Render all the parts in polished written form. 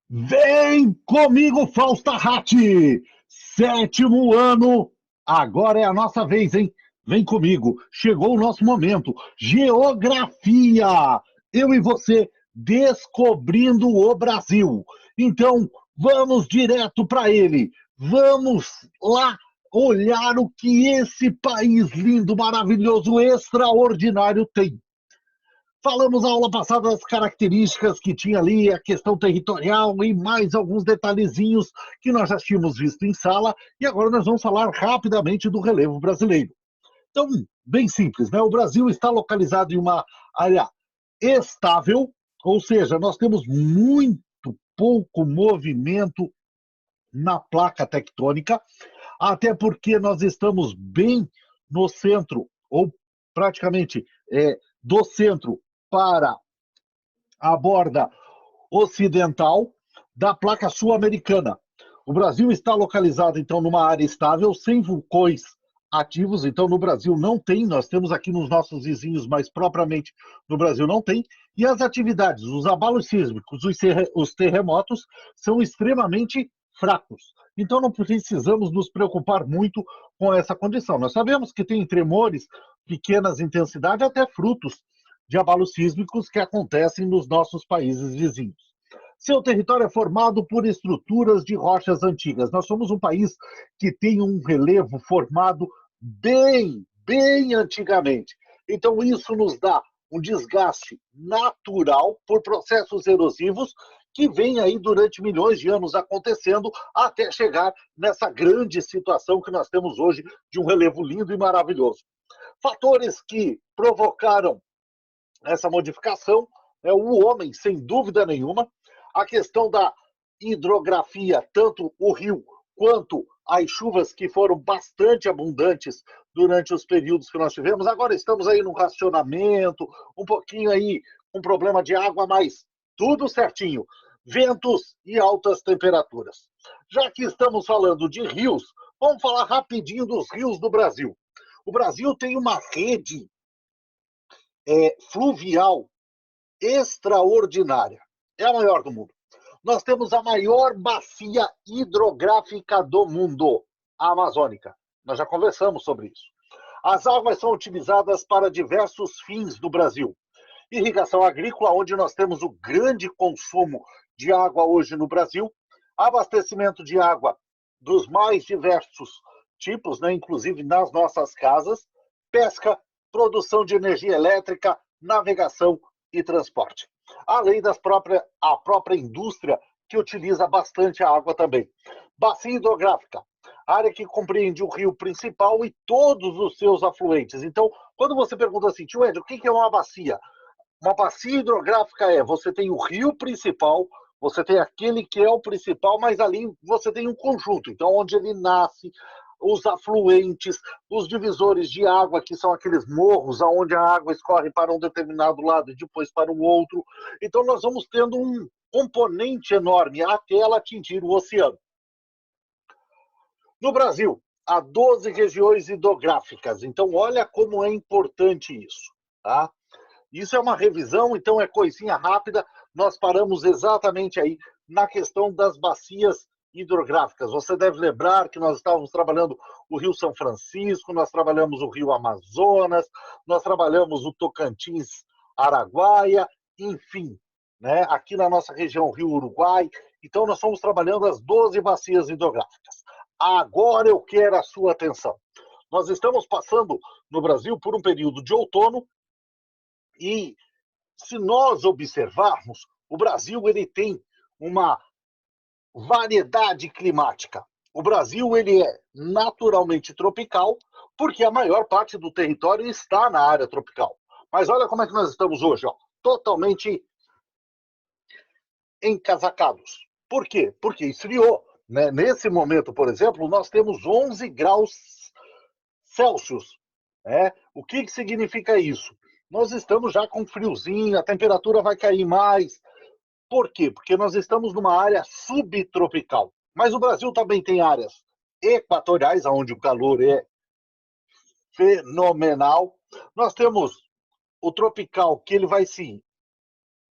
Vem comigo, Fausta Ratti! Sétimo ano, agora é a nossa vez, hein? Vem comigo, chegou o nosso momento. Geografia! Eu e você descobrindo o Brasil. Então, vamos direto para ele. Vamos lá olhar o que esse país lindo, maravilhoso, extraordinário tem. Falamos na aula passada das características que tinha ali, a questão territorial e mais alguns detalhezinhos que nós já tínhamos visto em sala, e agora nós vamos falar rapidamente do relevo brasileiro. Então, bem simples, né? O Brasil está localizado em uma área estável, ou seja, nós temos muito pouco movimento na placa tectônica, até porque nós estamos bem no centro, ou praticamente do centro para a borda ocidental da placa sul-americana. O Brasil está localizado, então, numa área estável, sem vulcões ativos. Então, no Brasil não tem, nós temos aqui nos nossos vizinhos, mas propriamente no Brasil não tem. E as atividades, os abalos sísmicos, os terremotos, são extremamente fracos. Então, não precisamos nos preocupar muito com essa condição. Nós sabemos que tem tremores, pequenas intensidades, até frutos de abalos sísmicos que acontecem nos nossos países vizinhos. Seu território é formado por estruturas de rochas antigas. Nós somos um país que tem um relevo formado bem antigamente. Então, isso nos dá um desgaste natural por processos erosivos que vem aí durante milhões de anos acontecendo até chegar nessa grande situação que nós temos hoje de um relevo lindo e maravilhoso. Fatores que provocaram essa modificação é o homem, sem dúvida nenhuma. A questão da hidrografia, tanto o rio quanto as chuvas que foram bastante abundantes durante os períodos que nós tivemos. Agora estamos aí no racionamento, um pouquinho aí com problema de água, mas tudo certinho. Ventos e altas temperaturas. Já que estamos falando de rios, vamos falar rapidinho dos rios do Brasil. O Brasil tem uma rede fluvial extraordinária. É a maior do mundo. Nós temos a maior bacia hidrográfica do mundo, a Amazônica. Nós já conversamos sobre isso. As águas são utilizadas para diversos fins do Brasil. Irrigação agrícola, onde nós temos o grande consumo de água hoje no Brasil. Abastecimento de água dos mais diversos tipos, né, inclusive nas nossas casas. Pesca, produção de energia elétrica, navegação e transporte. Além a própria indústria, que utiliza bastante a água também. Bacia hidrográfica, área que compreende o rio principal e todos os seus afluentes. Então, quando você pergunta assim, tio Ed, o que é uma bacia? Uma bacia hidrográfica você tem o rio principal, você tem aquele que é o principal, mas ali você tem um conjunto. Então, onde ele nasce, os afluentes, os divisores de água, que são aqueles morros onde a água escorre para um determinado lado e depois para o outro. Então, nós vamos tendo um componente enorme até ela atingir o oceano. No Brasil, há 12 regiões hidrográficas. Então, olha como é importante isso. Tá? Isso é uma revisão, então é coisinha rápida. Nós paramos exatamente aí na questão das bacias hidrográficas. Você deve lembrar que nós estávamos trabalhando o Rio São Francisco, nós trabalhamos o Rio Amazonas, nós trabalhamos o Tocantins, Araguaia, enfim, né? Aqui na nossa região, Rio Uruguai. Então, nós estamos trabalhando as 12 bacias hidrográficas. Agora eu quero a sua atenção. Nós estamos passando no Brasil por um período de outono e, se nós observarmos, o Brasil ele tem uma variedade climática. O Brasil ele é naturalmente tropical, porque a maior parte do território está na área tropical. Mas olha como é que nós estamos hoje, ó, totalmente encasacados. Por quê? Porque esfriou. Né? Nesse momento, por exemplo, nós temos 11 graus Celsius. Né? O que significa isso? Nós estamos já com friozinho, a temperatura vai cair mais. Por quê? Porque nós estamos numa área subtropical. Mas o Brasil também tem áreas equatoriais, onde o calor é fenomenal. Nós temos o tropical, que ele vai se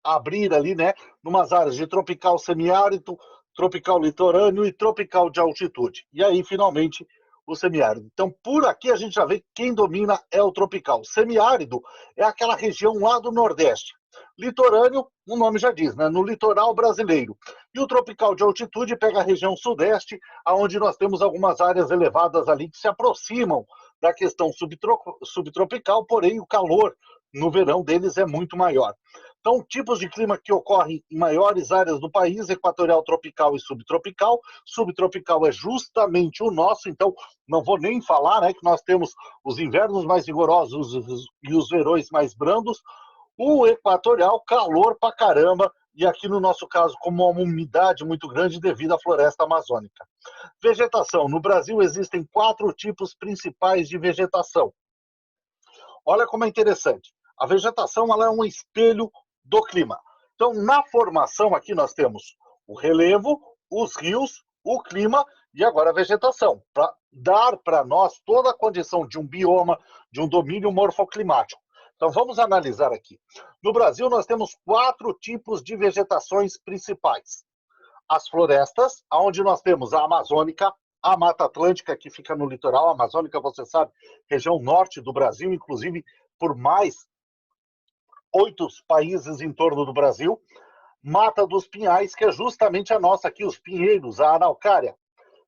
abrir ali, né, numas áreas de tropical semiárido, tropical litorâneo e tropical de altitude. E aí, finalmente, o semiárido. Então, por aqui a gente já vê que quem domina é o tropical. Semiárido é aquela região lá do Nordeste. Litorâneo, o nome já diz, né, no litoral brasileiro. E o tropical de altitude pega a região sudeste, onde nós temos algumas áreas elevadas ali que se aproximam da questão subtropical, porém o calor no verão deles é muito maior. Então, tipos de clima que ocorrem em maiores áreas do país, equatorial, tropical e subtropical. Subtropical é justamente o nosso, então não vou nem falar, né, que nós temos os invernos mais rigorosos e os verões mais brandos. O equatorial, calor pra caramba, e aqui no nosso caso, como uma umidade muito grande devido à floresta amazônica. Vegetação. No Brasil existem 4 tipos principais de vegetação. Olha como é interessante. A vegetação ela é um espelho do clima. Então, na formação aqui nós temos o relevo, os rios, o clima e agora a vegetação, para dar para nós toda a condição de um bioma, de um domínio morfoclimático. Então, vamos analisar aqui. No Brasil, nós temos 4 tipos de vegetações principais. As florestas, onde nós temos a amazônica, a Mata Atlântica, que fica no litoral. A amazônica, você sabe, região norte do Brasil, inclusive por mais 8 países em torno do Brasil. Mata dos Pinhais, que é justamente a nossa aqui, os pinheiros, a araucária.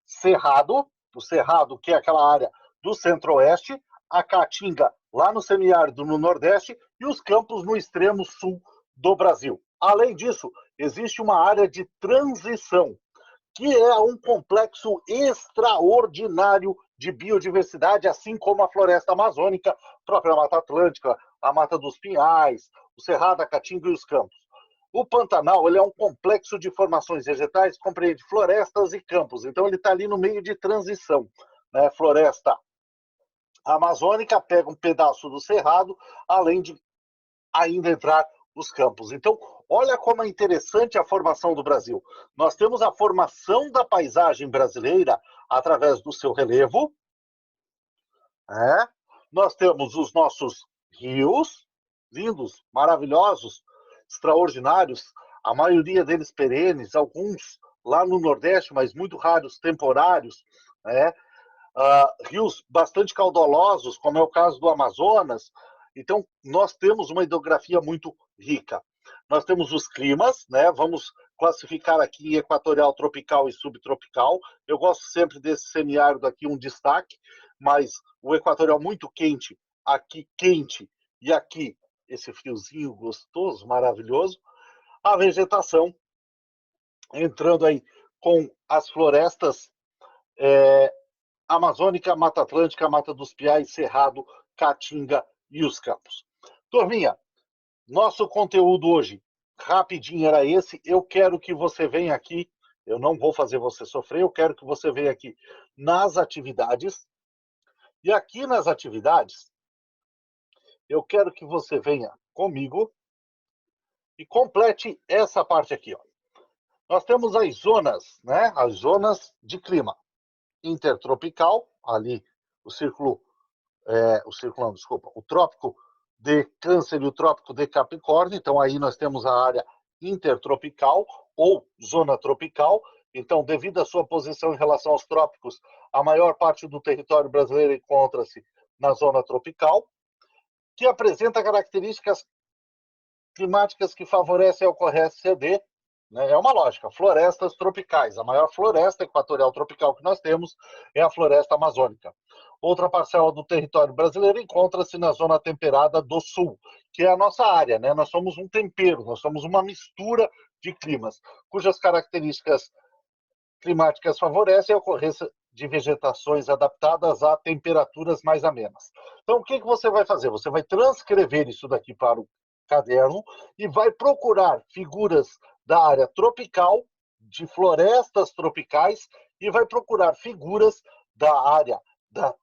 Cerrado, o Cerrado, que é aquela área do centro-oeste, a Caatinga, lá no semiárido, no nordeste, e os campos no extremo sul do Brasil. Além disso, existe uma área de transição, que é um complexo extraordinário de biodiversidade, assim como a floresta amazônica, a própria Mata Atlântica, a Mata dos Pinhais, o Cerrado, a Caatinga e os campos. O Pantanal ele é um complexo de formações vegetais, compreende florestas e campos, então ele está ali no meio de transição. Né? Floresta amazônica pega um pedaço do Cerrado, além de ainda entrar os campos. Então, olha como é interessante a formação do Brasil. Nós temos a formação da paisagem brasileira através do seu relevo, né? Nós temos os nossos rios, lindos, maravilhosos, extraordinários, a maioria deles perenes, alguns lá no Nordeste, mas muito raros, temporários, né? Rios bastante caudalosos, como é o caso do Amazonas. Então, nós temos uma hidrografia muito rica. Nós temos os climas, né? Vamos classificar aqui equatorial, tropical e subtropical. Eu gosto sempre desse semiárido aqui, um destaque, mas o equatorial muito quente, aqui quente, e aqui esse friozinho gostoso, maravilhoso. A vegetação, entrando aí com as florestas amazônica, Mata Atlântica, Mata dos Piais, Cerrado, Caatinga e os campos. Turminha, nosso conteúdo hoje, rapidinho era esse. Eu quero que você venha aqui, eu não vou fazer você sofrer, eu quero que você venha aqui nas atividades. E aqui nas atividades, eu quero que você venha comigo e complete essa parte aqui. Ó. Nós temos as zonas, né? As zonas de clima. Intertropical, ali o trópico de Câncer e o trópico de Capricórnio, então aí nós temos a área intertropical ou zona tropical, então devido à sua posição em relação aos trópicos, a maior parte do território brasileiro encontra-se na zona tropical, que apresenta características climáticas que favorecem a ocorrência de, né, é uma lógica, florestas tropicais. A maior floresta equatorial tropical que nós temos é a floresta amazônica. Outra parcela do território brasileiro encontra-se na zona temperada do sul, que é a nossa área, né? Nós somos um tempero, nós somos uma mistura de climas, cujas características climáticas favorecem a ocorrência de vegetações adaptadas a temperaturas mais amenas. Então, o que você vai fazer? Você vai transcrever isso daqui para o caderno e vai procurar figuras da área tropical, de florestas tropicais, e vai procurar figuras da área da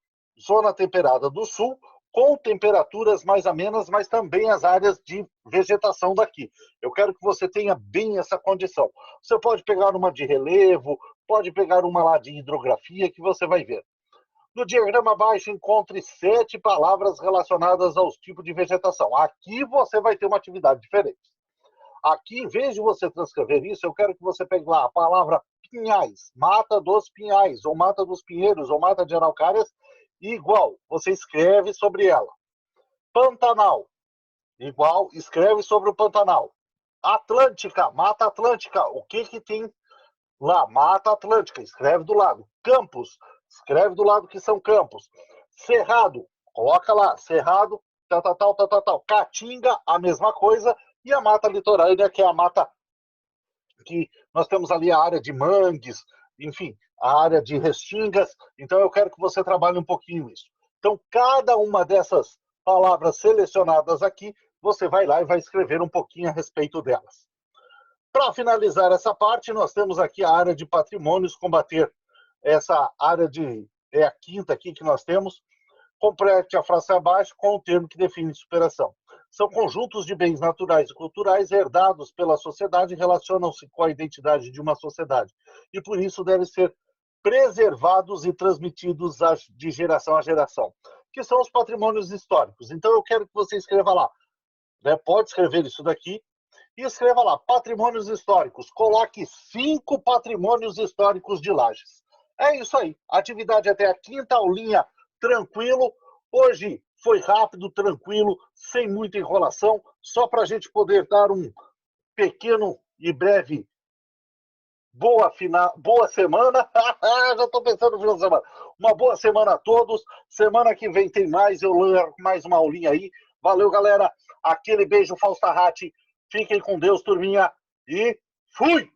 zona temperada do sul, com temperaturas mais amenas, mas também as áreas de vegetação daqui. Eu quero que você tenha bem essa condição. Você pode pegar uma de relevo, pode pegar uma lá de hidrografia, que você vai ver. No diagrama abaixo, encontre 7 palavras relacionadas aos tipos de vegetação. Aqui você vai ter uma atividade diferente. Aqui, em vez de você transcrever isso, eu quero que você pegue lá a palavra Pinhais, Mata dos Pinhais, ou Mata dos Pinheiros, ou Mata de Araucárias, igual, você escreve sobre ela. Pantanal, igual, escreve sobre o Pantanal. Atlântica, Mata Atlântica, o que que tem lá? Mata Atlântica, escreve do lado. Campos, escreve do lado que são campos. Cerrado, coloca lá, Cerrado, tal, tal, tal, tal, tal, tal. Caatinga, a mesma coisa. E a mata litorânea, que é a mata que nós temos ali a área de mangues, enfim, a área de restingas. Então eu quero que você trabalhe um pouquinho isso. Então, cada uma dessas palavras selecionadas aqui, você vai lá e vai escrever um pouquinho a respeito delas. Para finalizar essa parte, nós temos aqui a área de patrimônios, combater essa área de... é a quinta aqui que nós temos. Complete a frase abaixo com o termo que define superação. São conjuntos de bens naturais e culturais herdados pela sociedade e relacionam-se com a identidade de uma sociedade. E por isso devem ser preservados e transmitidos de geração a geração, que são os patrimônios históricos. Então eu quero que você escreva lá, né? Pode escrever isso daqui, e escreva lá, patrimônios históricos. Coloque 5 patrimônios históricos de Lages. É isso aí. Atividade até a quinta aulinha, tranquilo. Hoje foi rápido, tranquilo, sem muita enrolação, só para a gente poder dar um pequeno e breve boa semana. Já estou pensando no final de semana. Uma boa semana a todos. Semana que vem tem mais, eu leio mais uma aulinha aí. Valeu, galera. Aquele beijo, Fausta Ratti. Fiquem com Deus, turminha. E fui!